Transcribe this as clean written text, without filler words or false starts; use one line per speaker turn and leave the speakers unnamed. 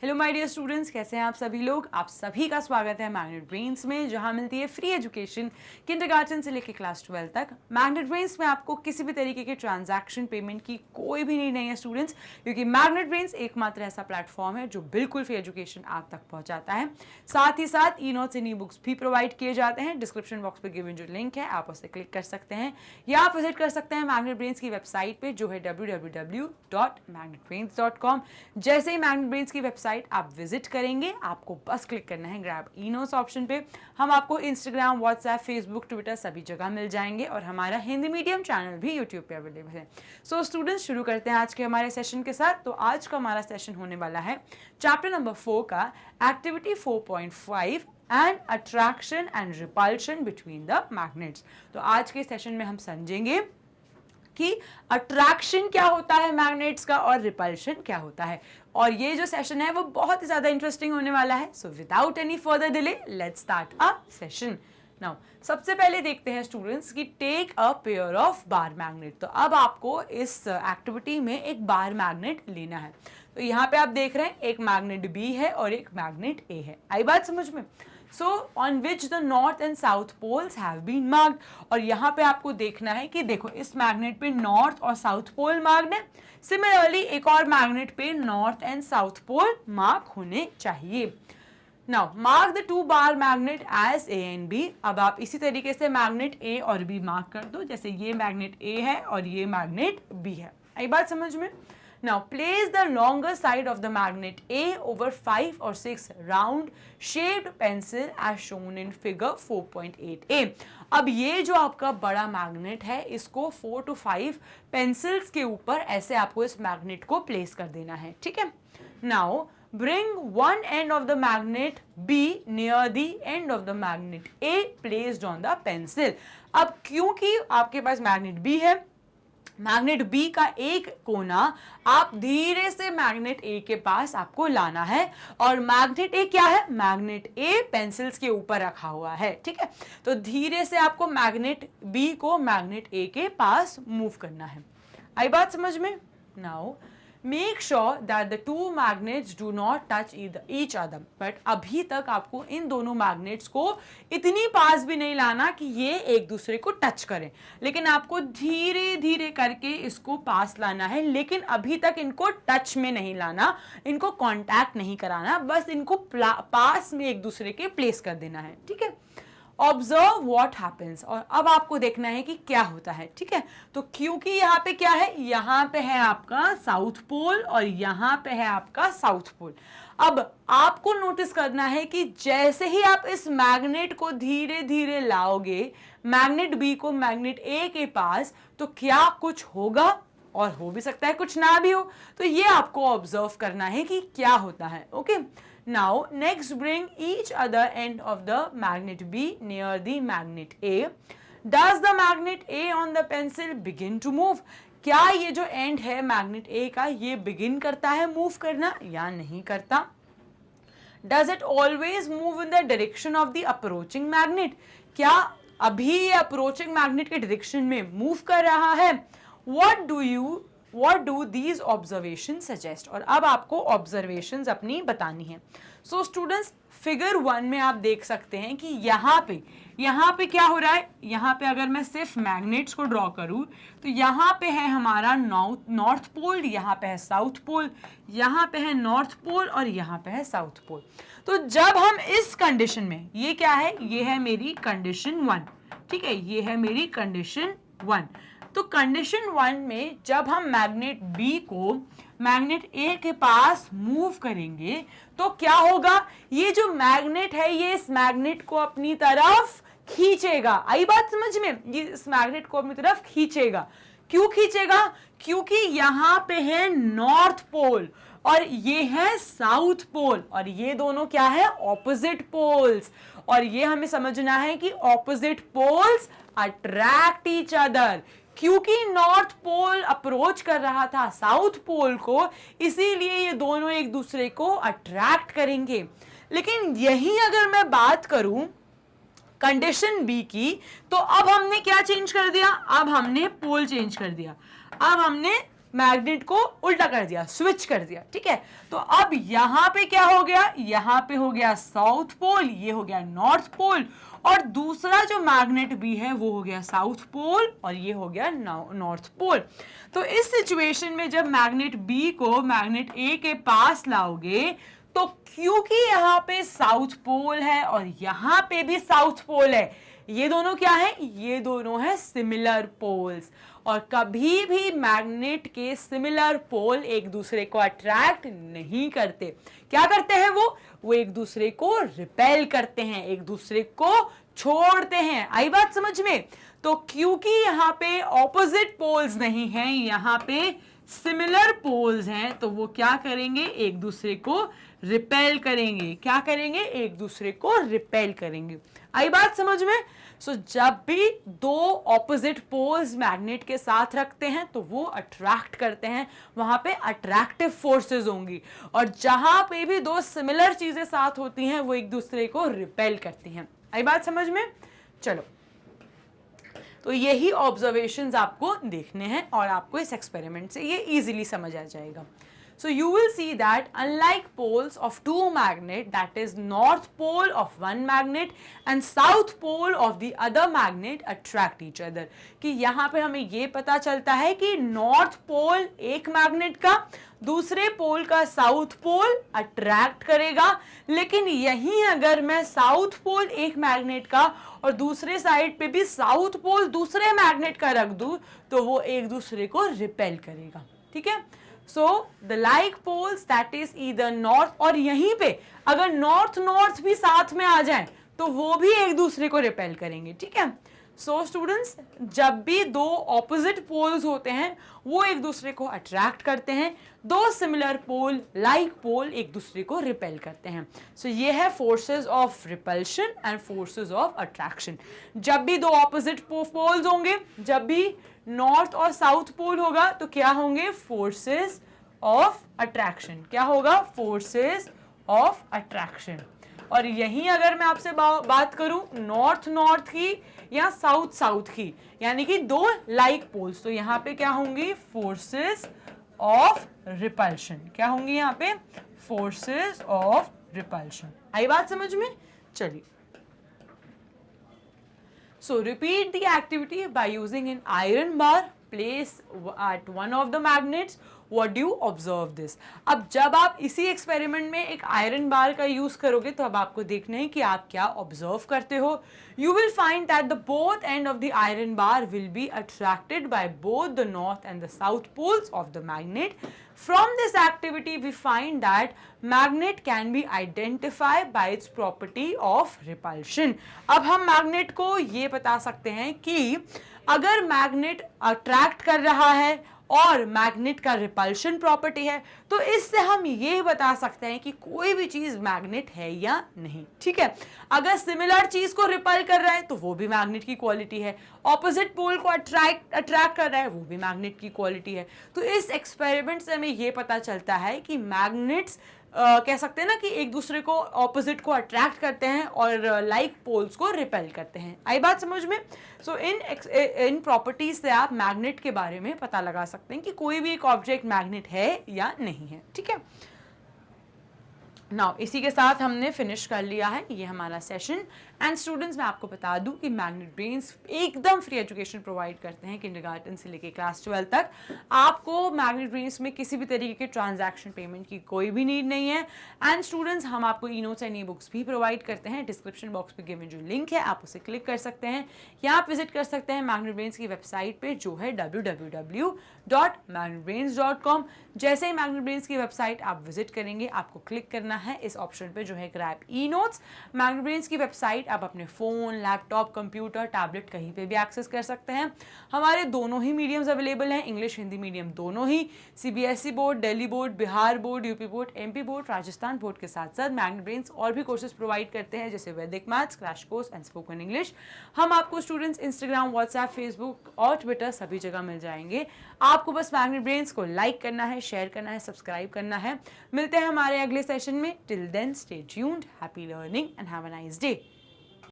Hello my dear students, कैसे हैं आप सभी लोग। आप सभी का स्वागत है मैग्नेट ब्रेन्स में, जहां मिलती है फ्री एजुकेशन किंडरगार्टन से लेकर क्लास 12 तक। मैग्नेट ब्रेन्स में आपको किसी भी तरीके के ट्रांजैक्शन पेमेंट की कोई भी नीड नहीं है स्टूडेंट्स, क्योंकि मैग्नेट ब्रेन्स एकमात्र ऐसा प्लेटफॉर्म है जो बिल्कुल फ्री एजुकेशन आप तक पहुंचाता है। साथ ही साथ e notes and e books भी प्रोवाइड किए जाते हैं। डिस्क्रिप्शन बॉक्स पर गिवन जो लिंक है आप उसे क्लिक कर सकते हैं या आप विजिट कर सकते हैं मैग्नेट ब्रेन्स की वेबसाइट पे, जो है www.magnetbrains.com। जैसे ही मैग्नेट ब्रेन्स की वेबसाइट आप विजिट करेंगे, आपको बस क्लिक करना है ग्रैब ई नोट्स ऑप्शन पे। हम आपको इंस्टाग्राम, व्हाट्सएप, फेसबुक, ट्विटर सभी जगह मिल जाएंगे और हमारा हिंदी मीडियम चैनल भी यूट्यूब पे अवेलेबल है। सो स्टूडेंट्स, शुरू करते हैं आज के हमारे सेशन के साथ। तो आज का हमारा सेशन होने वाला है चैप्टर नंबर 4 का activity 4.5 and attraction and repulsion between the magnets. तो आज के सेशन में हम समझेंगे कि अट्रैक्शन क्या होता है मैग्नेट्स का और रिपल्शन क्या होता है। और ये जो सेशन है वो बहुत ही ज्यादा इंटरेस्टिंग होने वाला है। So without any further delay let's start a session now. सबसे पहले देखते हैं स्टूडेंट्स कि take a pair of bar magnet. तो अब आपको इस एक्टिविटी में एक बार मैग्नेट लेना है। तो यहाँ पे आप देख रहे हैं एक मैग्नेट बी है और एक मैग्नेट ए है। आई बात समझ में। So on which the north and south poles have been marked। और यहाँ पे आपको देखना है कि देखो इस मैग्नेट पे नॉर्थ और साउथ पोल मार्क्ड है। सिमिलरली एक और मैग्नेट पे north and south pole mark होने चाहिए। Now mark the two bar magnet as A and B. अब आप इसी तरीके से मैग्नेट ए और बी मार्क कर दो, जैसे ये मैग्नेट ए है और ये मैग्नेट बी है। आई बात समझ में। Now place the longer side of the magnet A over 5 or 6 round shaped pencil as shown in figure 4.8a। अब ये जो आपका बड़ा मैग्नेट है, इसको 4 to 5 पेंसिल्स के ऊपर ऐसे आपको इस मैग्नेट को प्लेस कर देना है, ठीक है। Now bring one end of the magnet B near the end of the magnet A placed on the pencil। अब क्योंकि आपके पास मैग्नेट B है, मैग्नेट बी का एक कोना आप धीरे से मैग्नेट ए के पास आपको लाना है। और मैग्नेट ए क्या है, मैग्नेट ए पेंसिल्स के ऊपर रखा हुआ है, ठीक है। तो धीरे से आपको मैग्नेट बी को मैग्नेट ए के पास मूव करना है। आई बात समझ में। Now make sure that the two magnets do not touch each other. But अभी तक आपको इन दोनों मैग्नेट्स को इतनी पास भी नहीं लाना कि ये एक दूसरे को टच करें, लेकिन आपको धीरे धीरे करके इसको पास लाना है। लेकिन अभी तक इनको टच में नहीं लाना, इनको कांटेक्ट नहीं कराना, बस इनको पास में एक दूसरे के प्लेस कर देना है, ठीक है। Observe what happens. और अब आपको देखना है कि क्या होता है, ठीक है। तो क्योंकि यहाँ पे क्या है, यहाँ पे है आपका साउथ पोल और यहाँ पे है आपका साउथ पोल। अब आपको नोटिस करना है कि जैसे ही आप इस मैग्नेट को धीरे धीरे लाओगे मैग्नेट बी को मैग्नेट ए के पास, तो क्या कुछ होगा, और हो भी सकता है कुछ ना भी हो। तो ये आपको ऑब्जर्व करना है कि क्या होता है, okay. Now next bring each other end of the magnet B near the magnet A। Does the magnet A on the pencil begin to move? क्या ये जो एंड है मैग्नेट A का, ये बिगिन करता है मूव करना या नहीं करता? Does it always move in the direction of the approaching magnet? क्या अभी ये अप्रोचिंग मैग्नेट के डायरेक्शन में मूव कर रहा है? What do these observations suggest? और अब आपको ऑब्जर्वेशंस अपनी बतानी है। सो स्टूडेंट्स, फिगर 1 में आप देख सकते हैं कि यहाँ पे क्या हो रहा है। यहाँ पे अगर मैं सिर्फ मैग्नेट्स को ड्रॉ करूँ तो यहाँ पे है हमारा नॉर्थ पोल, यहाँ पे है साउथ पोल, यहाँ पे है नॉर्थ पोल और यहाँ पे है साउथ पोल। तो जब हम इस कंडीशन में, ये क्या है, ये है मेरी कंडीशन 1, ठीक है, ये है मेरी कंडीशन 1। तो कंडीशन 1 में जब हम मैग्नेट बी को मैग्नेट ए के पास मूव करेंगे तो क्या होगा, ये जो मैग्नेट है ये इस मैग्नेट को अपनी तरफ खींचेगा। आई बात समझ में, ये इस मैग्नेट को अपनी तरफ खींचेगा। क्यों खींचेगा, क्योंकि यहाँ पे है नॉर्थ पोल और ये है साउथ पोल, और ये दोनों क्या है, ऑपोजिट पोल्स। और ये हमें समझना है कि opposite poles attract each other. क्योंकि नॉर्थ पोल अप्रोच कर रहा था साउथ पोल को, इसीलिए ये दोनों एक दूसरे को अट्रैक्ट करेंगे। लेकिन यही अगर मैं बात करूं कंडीशन बी की, तो अब हमने क्या चेंज कर दिया, अब हमने पोल चेंज कर दिया। अब हमने मैग्नेट को उल्टा कर दिया, स्विच कर दिया, ठीक है। तो अब यहां पे क्या हो गया, यहां पे हो गया साउथ पोल, ये हो गया नॉर्थ पोल, और दूसरा जो मैग्नेट बी है वो हो गया साउथ पोल और ये हो गया नॉर्थ पोल। तो इस सिचुएशन में जब मैग्नेट बी को मैग्नेट ए के पास लाओगे तो क्योंकि यहाँ पे साउथ पोल है और यहाँ पे भी साउथ पोल है, ये दोनों क्या है, ये दोनों है सिमिलर पोल्स, और कभी भी मैग्नेट के सिमिलर पोल एक दूसरे को अट्रैक्ट नहीं करते। क्या करते हैं वो एक दूसरे को रिपेल करते हैं, एक दूसरे को छोड़ते हैं। आई बात समझ में? तो क्योंकि यहाँ पे ऑपोजिट पोल्स नहीं हैं, यहाँ पे सिमिलर पोल्स हैं, तो वो क्या करेंगे, एक दूसरे को रिपेल करेंगे। क्या करेंगे, एक दूसरे को रिपेल करेंगे। आई बात समझ में? जब भी दो ऑपोजिट पोल्स मैग्नेट के साथ रखते हैं तो वो अट्रैक्ट करते हैं, वहां पे अट्रैक्टिव फोर्सेस होंगी, और जहां पे भी दो सिमिलर चीजें साथ होती हैं वो एक दूसरे को रिपेल करती हैं। आई बात समझ में? चलो, तो यही ऑब्जर्वेशंस आपको देखने हैं और आपको इस एक्सपेरिमेंट से ये इजीली समझ आ जाएगा। So you will see that unlike poles of two magnet, that is north pole of one magnet and south pole of the other magnet attract each other, कि यहाँ पे हमें ये पता चलता है कि नॉर्थ पोल एक मैग्नेट का दूसरे पोल का साउथ पोल अट्रैक्ट करेगा, लेकिन यहीं अगर मैं साउथ पोल एक मैग्नेट का और दूसरे साइड पे भी साउथ पोल दूसरे मैग्नेट का रख दूं तो वो एक दूसरे को रिपेल करेगा। ठीक है, so the like poles that is either north, और यहीं पे अगर नॉर्थ नॉर्थ भी साथ में आ जाए तो वो भी एक दूसरे को रिपेल करेंगे। ठीक है, सो स्टूडेंट्स, जब भी दो ऑपोजिट पोल्स होते हैं वो एक दूसरे को अट्रैक्ट करते हैं, दो सिमिलर पोल लाइक पोल एक दूसरे को रिपेल करते हैं। सो ये है forces of repulsion and forces of attraction. जब भी दो ऑपोजिट पोल्स होंगे, जब भी नॉर्थ और साउथ पोल होगा तो क्या होंगे, फोर्सेस ऑफ अट्रैक्शन। क्या होगा, फोर्सेस ऑफ अट्रैक्शन। और यहीं अगर मैं आपसे बात करूं नॉर्थ नॉर्थ की या साउथ साउथ की, यानी कि दो लाइक पोल्स, तो यहां पे क्या होंगी, फोर्सेस ऑफ रिपल्शन। क्या होंगी यहाँ पे, फोर्सेस ऑफ रिपल्शन। आई बात समझ में? चलिए, so repeat the activity by using an iron bar placed at one of the magnets. What do you observe this? अब जब आप इसी एक्सपेरिमेंट में एक आयरन बार का यूज करोगे तो अब आपको देखना है कि आप क्या ऑब्जर्व करते हो। You will find that the both end of the iron bar will be attracted by both the north and the south poles of the magnet. From this activity we find that magnet can be identified by its property of repulsion. अब हम magnet को ये बता सकते हैं कि अगर magnet attract कर रहा है और मैग्नेट का रिपल्शन प्रॉपर्टी है तो इससे हम ये बता सकते हैं कि कोई भी चीज मैग्नेट है या नहीं। ठीक है, अगर सिमिलर चीज को रिपल कर रहा है तो वो भी मैग्नेट की क्वालिटी है, ऑपोजिट पोल को अट्रैक्ट कर रहा है वो भी मैग्नेट की क्वालिटी है। तो इस एक्सपेरिमेंट से हमें ये पता चलता है कि मैग्नेट्स कह सकते हैं ना कि एक दूसरे को ऑपोजिट को अट्रैक्ट करते हैं और लाइक पोल्स को रिपेल करते हैं। आई बात समझ में? सो इन प्रॉपर्टीज से आप मैग्नेट के बारे में पता लगा सकते हैं कि कोई भी एक ऑब्जेक्ट मैग्नेट है या नहीं है। ठीक है, नाउ इसी के साथ हमने फिनिश कर लिया है ये हमारा सेशन। एंड स्टूडेंट्स, मैं आपको बता दूं कि मैग्नेट ब्रेन्स एकदम फ्री एजुकेशन प्रोवाइड करते हैं किंडरगार्टन से लेके क्लास 12 तक। आपको मैग्नेट ब्रेन्स में किसी भी तरीके के ट्रांजैक्शन पेमेंट की कोई भी नीड नहीं है। एंड स्टूडेंट्स, हम आपको e notes and e books भी प्रोवाइड करते हैं। डिस्क्रिप्शन बॉक्स में गिवन जो लिंक है आप उसे क्लिक कर सकते हैं या आप विजिट कर सकते हैं मैग्नेट ब्रेन्स की वेबसाइट पे जो है www.magnetbrains.com। जैसे ही मैग्नेट ब्रेन्स की वेबसाइट आप विजिट करेंगे आपको क्लिक करना है इस ऑप्शन पे जो है grab e notes. Magnet brains की वेबसाइट आप अपने फोन, लैपटॉप, कंप्यूटर, टैबलेट कहीं पे भी एक्सेस कर सकते हैं। हमारे दोनों ही मीडियम्स अवेलेबल हैं, इंग्लिश हिंदी मीडियम दोनों ही। CBSE board, Delhi board, Bihar board, UP board, MP board, Rajasthan board के साथ साथ मैग्नेट ब्रेन्स और भी कोर्सेज प्रोवाइड करते हैं जैसे वैदिक maths, crash course and spoken English. हम आपको स्टूडेंट्स इंस्टाग्राम, व्हाट्सएप, फेसबुक और ट्विटर सभी जगह मिल जाएंगे। आपको बस मैग्नेट ब्रेन्स को लाइक करना है, शेयर करना है, सब्सक्राइब करना है। मिलते हैं हमारे अगले सेशन में। Till then stay tuned, happy learning and have a nice day.